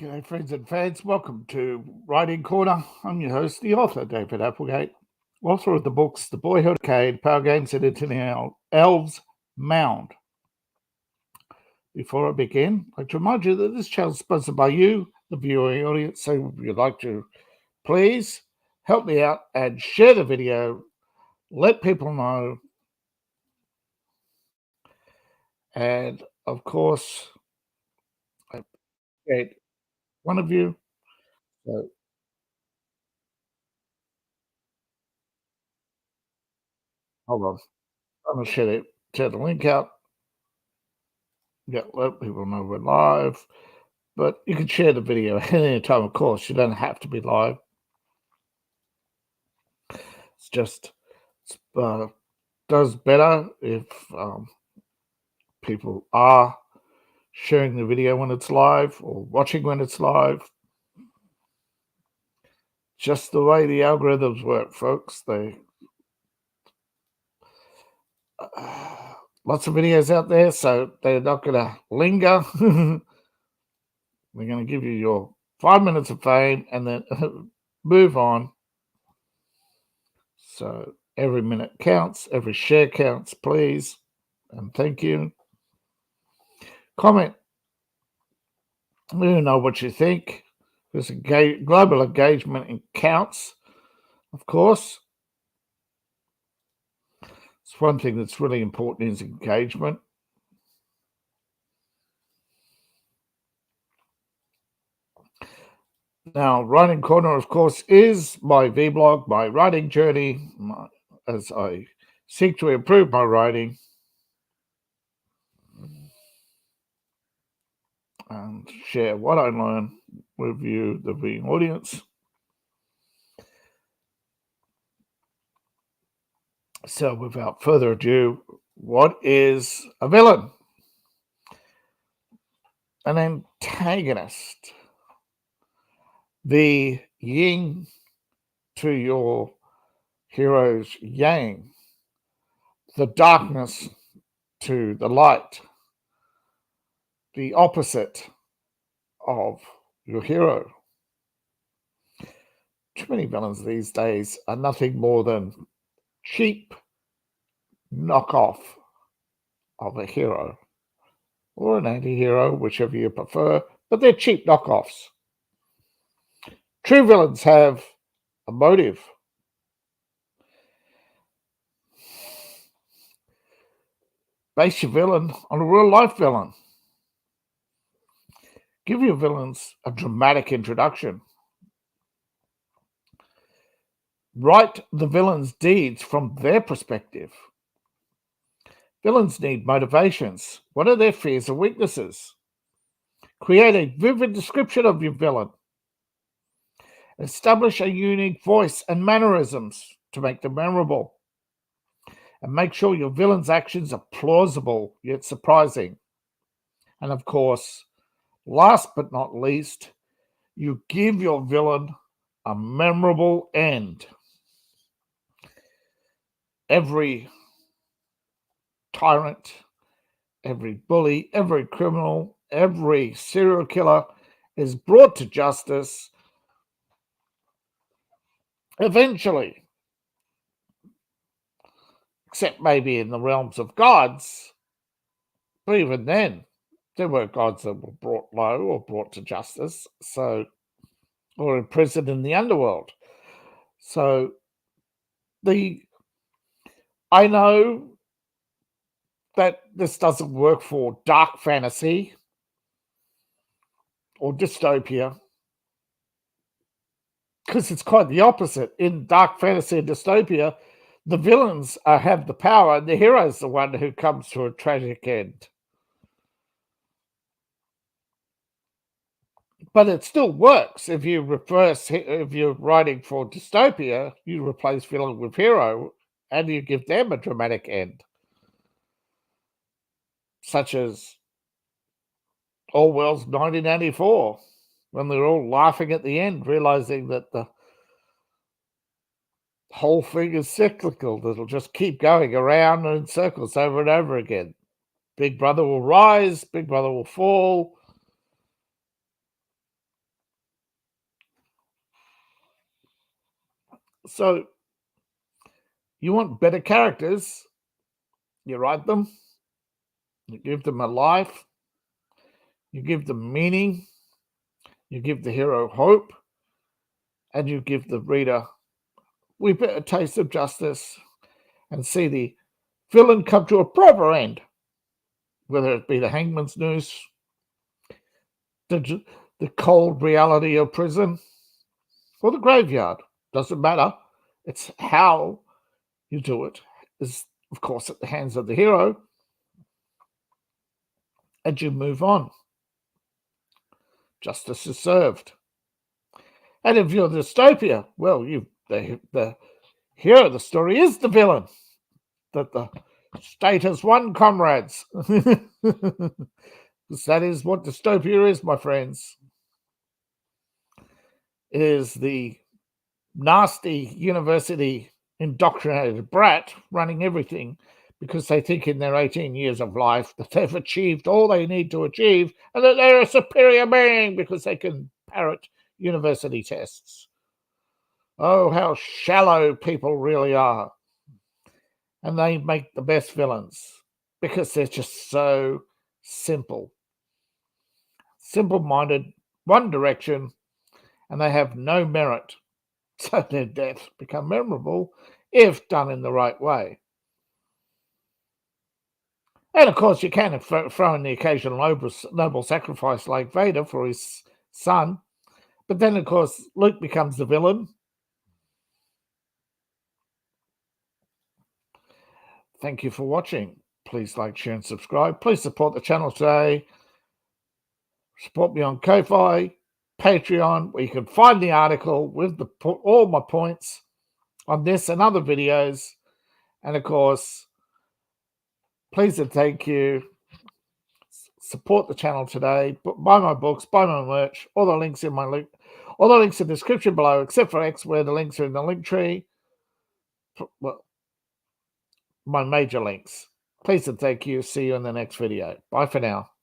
G'day, friends and fans. Welcome to Writing Corner. I'm your host, the author, David Applegate, author of the books The Boyhood Arcade, Power Games and Internet Elves Mound. Before I begin, I'd like to remind you that this channel is sponsored by you, the viewing audience. So if you'd like to, please help me out and share the video. Let people know. And of course, I appreciate one of you. So hold on. I'm going to share the link out. Yeah, let people know we're live. But you can share the video at any time, of course. You don't have to be live. It's just does better if people are sharing the video when it's live or watching when it's live. Just the way the algorithms work, folks. They lots of videos out there, so they're not going to linger. We're going to give you your 5 minutes of fame and then move on. So every minute counts, every share counts, please. And thank you. Comment. Let me know what you think. Because global engagement counts, of course. It's one thing that's really important is engagement. Now, Writing Corner, of course, is my vlog, my writing journey, as I seek to improve my writing and share what I learn with you, the viewing audience. So, without further ado, what is a villain? An antagonist. The yin to your hero's yang, the darkness to the light, the opposite of your hero. Too many villains these days are nothing more than cheap knockoff of a hero or an anti-hero, whichever you prefer, but they're cheap knockoffs. True villains have a motive. Base your villain on a real-life villain. Give your villains a dramatic introduction. Write the villain's deeds from their perspective. Villains need motivations. What are their fears and weaknesses? Create a vivid description of your villain. Establish a unique voice and mannerisms to make them memorable. And make sure your villain's actions are plausible yet surprising. And of course, last but not least, you give your villain a memorable end. Every tyrant, every bully, every criminal, every serial killer is brought to justice eventually. Except maybe in the realms of gods. But even then, there were gods that were brought low or brought to justice, or imprisoned in the underworld. So I know that this doesn't work for dark fantasy or dystopia, because it's quite the opposite. In dark fantasy and dystopia, the villains have the power and the hero's the one who comes to a tragic end. But it still works. If you're writing for dystopia, you replace villain with hero and you give them a dramatic end. Such as Orwell's 1984, when they're all laughing at the end, realizing that the whole thing is cyclical. It'll just keep going around in circles over and over again. Big Brother will rise, Big Brother will fall. So you want better characters, you write them, you give them a life, you give them meaning, you give the hero hope, and you give the reader a taste of justice and see the villain come to a proper end, whether it be the hangman's noose, the cold reality of prison, or the graveyard. Doesn't matter. It's how you do it is, of course, at the hands of the hero, and you move on. Justice is served. And if you're dystopia, well, the hero of the story is the villain. That the state has won, comrades. That is what dystopia is, my friends. It is the nasty university indoctrinated brat running everything because they think in their 18 years of life that they've achieved all they need to achieve and that they're a superior being because they can parrot university tests. Oh, how shallow people really are. And they make the best villains because they're just so simple. Simple-minded, one direction, and they have no merit. So their deaths become memorable if done in the right way. And of course, you can throw in the occasional noble sacrifice like Vader for his son. But then, of course, Luke becomes the villain. Thank you for watching. Please like, share, and subscribe. Please support the channel today. Support me on Ko-Fi, Patreon, where you can find the article with all my points on this and other videos. And of course, please and thank you. Support the channel today. Buy my books, buy my merch. All the links in the description below, except for X, where the links are in the link tree. Well, my major links. Please and thank you. See you in the next video. Bye for now.